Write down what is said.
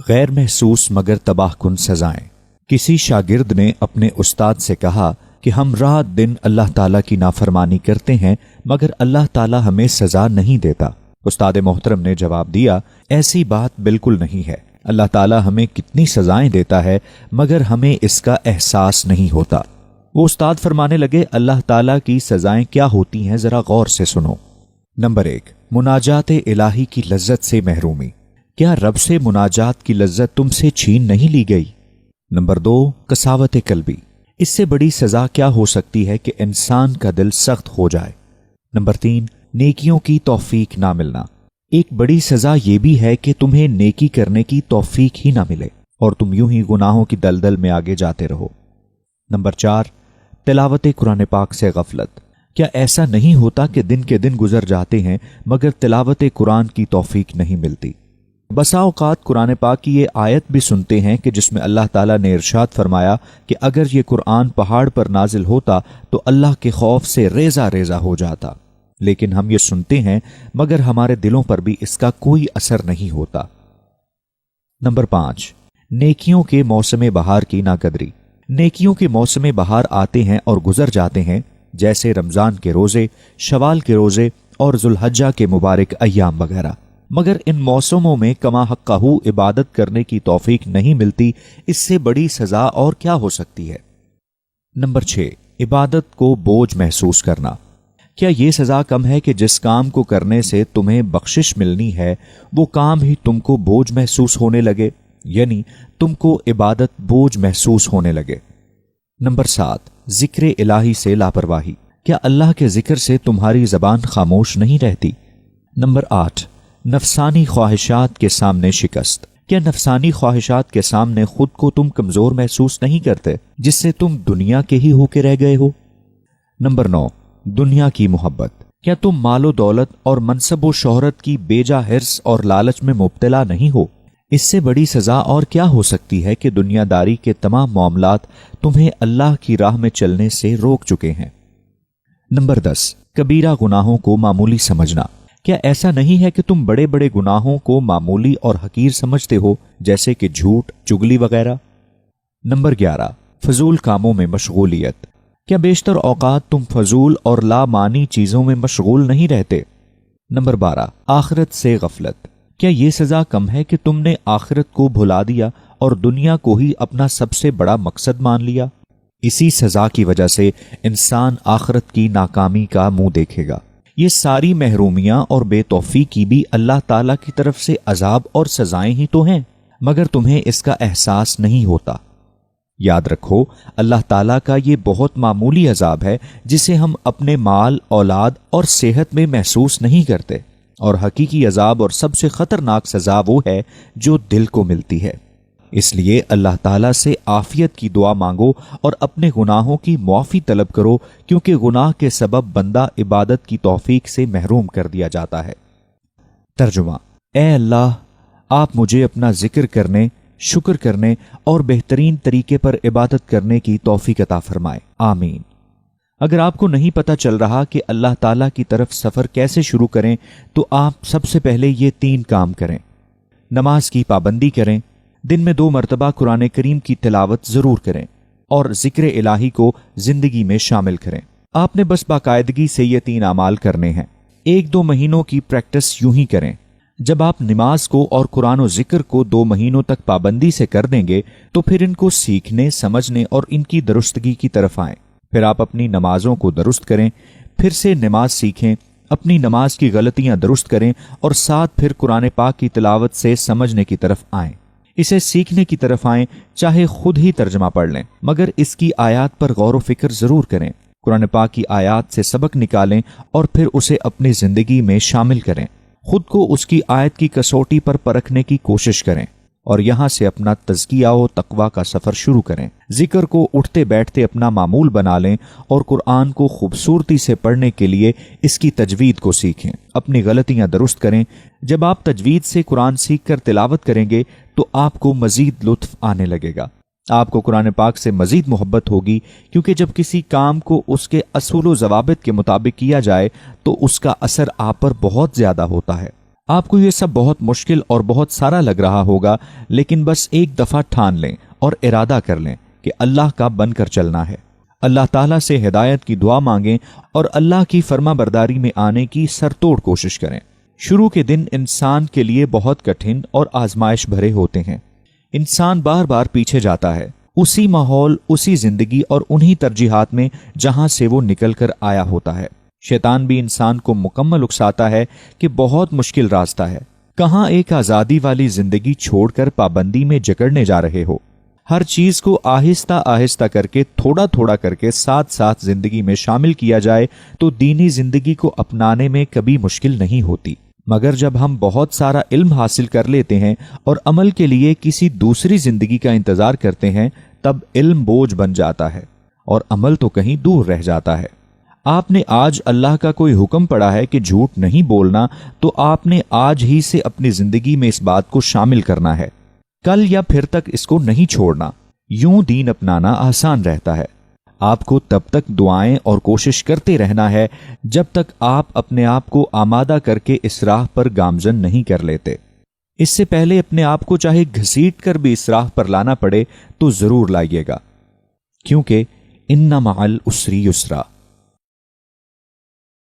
غیر محسوس مگر تباہ کن سزائیں۔ کسی شاگرد نے اپنے استاد سے کہا کہ ہم رات دن اللہ تعالیٰ کی نافرمانی کرتے ہیں مگر اللہ تعالیٰ ہمیں سزا نہیں دیتا۔ استاد محترم نے جواب دیا، ایسی بات بالکل نہیں ہے، اللہ تعالیٰ ہمیں کتنی سزائیں دیتا ہے مگر ہمیں اس کا احساس نہیں ہوتا۔ وہ استاد فرمانے لگے، اللہ تعالیٰ کی سزائیں کیا ہوتی ہیں ذرا غور سے سنو۔ نمبر 1، مناجات الہی کی لذت سے محرومی۔ کیا رب سے مناجات کی لذت تم سے چھین نہیں لی گئی؟ نمبر 2، قساوت قلبی۔ اس سے بڑی سزا کیا ہو سکتی ہے کہ انسان کا دل سخت ہو جائے؟ نمبر 3، نیکیوں کی توفیق نہ ملنا۔ ایک بڑی سزا یہ بھی ہے کہ تمہیں نیکی کرنے کی توفیق ہی نہ ملے اور تم یوں ہی گناہوں کی دلدل میں آگے جاتے رہو۔ نمبر 4، تلاوت قرآن پاک سے غفلت۔ کیا ایسا نہیں ہوتا کہ دن کے دن گزر جاتے ہیں مگر تلاوت قرآن کی توفیق نہیں ملتی؟ بسا اوقات قرآن پاک کی یہ آیت بھی سنتے ہیں کہ جس میں اللہ تعالیٰ نے ارشاد فرمایا کہ اگر یہ قرآن پہاڑ پر نازل ہوتا تو اللہ کے خوف سے ریزہ ریزہ ہو جاتا، لیکن ہم یہ سنتے ہیں مگر ہمارے دلوں پر بھی اس کا کوئی اثر نہیں ہوتا۔ نمبر 5، نیکیوں کے موسم بہار کی ناقدری۔ نیکیوں کے موسم بہار آتے ہیں اور گزر جاتے ہیں، جیسے رمضان کے روزے، شوال کے روزے اور ذوالحجہ کے مبارک ایام وغیرہ، مگر ان موسموں میں کما حقہ عبادت کرنے کی توفیق نہیں ملتی۔ اس سے بڑی سزا اور کیا ہو سکتی ہے؟ نمبر 6، عبادت کو بوجھ محسوس کرنا۔ کیا یہ سزا کم ہے کہ جس کام کو کرنے سے تمہیں بخشش ملنی ہے وہ کام ہی تم کو بوجھ محسوس ہونے لگے، یعنی تم کو عبادت بوجھ محسوس ہونے لگے؟ نمبر 7، ذکر الہی سے لاپرواہی۔ کیا اللہ کے ذکر سے تمہاری زبان خاموش نہیں رہتی؟ نمبر 8، نفسانی خواہشات کے سامنے شکست۔ کیا نفسانی خواہشات کے سامنے خود کو تم کمزور محسوس نہیں کرتے جس سے تم دنیا کے ہی ہو کے رہ گئے ہو؟ نمبر 9، دنیا کی محبت۔ کیا تم مال و دولت اور منصب و شہرت کی بیجا حرص اور لالچ میں مبتلا نہیں ہو؟ اس سے بڑی سزا اور کیا ہو سکتی ہے کہ دنیا داری کے تمام معاملات تمہیں اللہ کی راہ میں چلنے سے روک چکے ہیں۔ نمبر 10، کبیرہ گناہوں کو معمولی سمجھنا۔ کیا ایسا نہیں ہے کہ تم بڑے بڑے گناہوں کو معمولی اور حقیر سمجھتے ہو، جیسے کہ جھوٹ، چگلی وغیرہ؟ نمبر 11، فضول کاموں میں مشغولیت۔ کیا بیشتر اوقات تم فضول اور لامعنی چیزوں میں مشغول نہیں رہتے؟ نمبر 12، آخرت سے غفلت۔ کیا یہ سزا کم ہے کہ تم نے آخرت کو بھلا دیا اور دنیا کو ہی اپنا سب سے بڑا مقصد مان لیا؟ اسی سزا کی وجہ سے انسان آخرت کی ناکامی کا منہ دیکھے گا۔ یہ ساری محرومیاں اور بے توفیقی بھی اللہ تعالیٰ کی طرف سے عذاب اور سزائیں ہی تو ہیں، مگر تمہیں اس کا احساس نہیں ہوتا۔ یاد رکھو، اللہ تعالیٰ کا یہ بہت معمولی عذاب ہے جسے ہم اپنے مال، اولاد اور صحت میں محسوس نہیں کرتے، اور حقیقی عذاب اور سب سے خطرناک سزا وہ ہے جو دل کو ملتی ہے۔ اس لیے اللہ تعالیٰ سے عافیت کی دعا مانگو اور اپنے گناہوں کی معافی طلب کرو، کیونکہ گناہ کے سبب بندہ عبادت کی توفیق سے محروم کر دیا جاتا ہے۔ ترجمہ: اے اللہ، آپ مجھے اپنا ذکر کرنے، شکر کرنے اور بہترین طریقے پر عبادت کرنے کی توفیق عطا فرمائے، آمین۔ اگر آپ کو نہیں پتہ چل رہا کہ اللہ تعالیٰ کی طرف سفر کیسے شروع کریں تو آپ سب سے پہلے یہ 3 کام کریں۔ نماز کی پابندی کریں، دن میں 2 مرتبہ قرآن کریم کی تلاوت ضرور کریں، اور ذکر الہی کو زندگی میں شامل کریں۔ آپ نے بس باقاعدگی سے یہ 3 اعمال کرنے ہیں۔ 1-2 مہینوں کی پریکٹس یوں ہی کریں۔ جب آپ نماز کو اور قرآن و ذکر کو 2 مہینوں تک پابندی سے کر دیں گے تو پھر ان کو سیکھنے، سمجھنے اور ان کی درستگی کی طرف آئیں۔ پھر آپ اپنی نمازوں کو درست کریں، پھر سے نماز سیکھیں، اپنی نماز کی غلطیاں درست کریں، اور ساتھ پھر قرآن پاک کی تلاوت سے سمجھنے کی طرف آئیں۔ اسے سیکھنے کی طرف آئیں، چاہے خود ہی ترجمہ پڑھ لیں، مگر اس کی آیات پر غور و فکر ضرور کریں۔ قرآن پاک کی آیات سے سبق نکالیں اور پھر اسے اپنی زندگی میں شامل کریں۔ خود کو اس کی آیت کی کسوٹی پر پرکھنے کی کوشش کریں، اور یہاں سے اپنا تزکیہ و تقویٰ کا سفر شروع کریں۔ ذکر کو اٹھتے بیٹھتے اپنا معمول بنا لیں، اور قرآن کو خوبصورتی سے پڑھنے کے لیے اس کی تجوید کو سیکھیں، اپنی غلطیاں درست کریں۔ جب آپ تجوید سے قرآن سیکھ کر تلاوت کریں گے تو آپ کو مزید لطف آنے لگے گا، آپ کو قرآن پاک سے مزید محبت ہوگی، کیونکہ جب کسی کام کو اس کے اصول و ضوابط کے مطابق کیا جائے تو اس کا اثر آپ پر بہت زیادہ ہوتا ہے۔ آپ کو یہ سب بہت مشکل اور بہت سارا لگ رہا ہوگا، لیکن بس ایک دفعہ ٹھان لیں اور ارادہ کر لیں کہ اللہ کا بن کر چلنا ہے۔ اللہ تعالیٰ سے ہدایت کی دعا مانگیں اور اللہ کی فرما برداری میں آنے کی سرتوڑ کوشش کریں۔ شروع کے دن انسان کے لیے بہت کٹھن اور آزمائش بھرے ہوتے ہیں۔ انسان بار بار پیچھے جاتا ہے، اسی ماحول، اسی زندگی اور انہی ترجیحات میں جہاں سے وہ نکل کر آیا ہوتا ہے۔ شیطان بھی انسان کو مکمل اکساتا ہے کہ بہت مشکل راستہ ہے، کہاں ایک آزادی والی زندگی چھوڑ کر پابندی میں جکڑنے جا رہے ہو۔ ہر چیز کو آہستہ آہستہ کر کے، تھوڑا تھوڑا کر کے ساتھ ساتھ زندگی میں شامل کیا جائے تو دینی زندگی کو اپنانے میں کبھی مشکل نہیں ہوتی۔ مگر جب ہم بہت سارا علم حاصل کر لیتے ہیں اور عمل کے لیے کسی دوسری زندگی کا انتظار کرتے ہیں، تب علم بوجھ بن جاتا ہے اور عمل تو کہیں دور رہ جاتا ہے۔ آپ نے آج اللہ کا کوئی حکم پڑا ہے کہ جھوٹ نہیں بولنا، تو آپ نے آج ہی سے اپنی زندگی میں اس بات کو شامل کرنا ہے، کل یا پھر تک اس کو نہیں چھوڑنا۔ یوں دین اپنانا آسان رہتا ہے۔ آپ کو تب تک دعائیں اور کوشش کرتے رہنا ہے جب تک آپ اپنے آپ کو آمادہ کر کے اس راہ پر گامزن نہیں کر لیتے۔ اس سے پہلے اپنے آپ کو چاہے گھسیٹ کر بھی اس راہ پر لانا پڑے تو ضرور لائیے گا، کیونکہ ان مع العسر یسرا،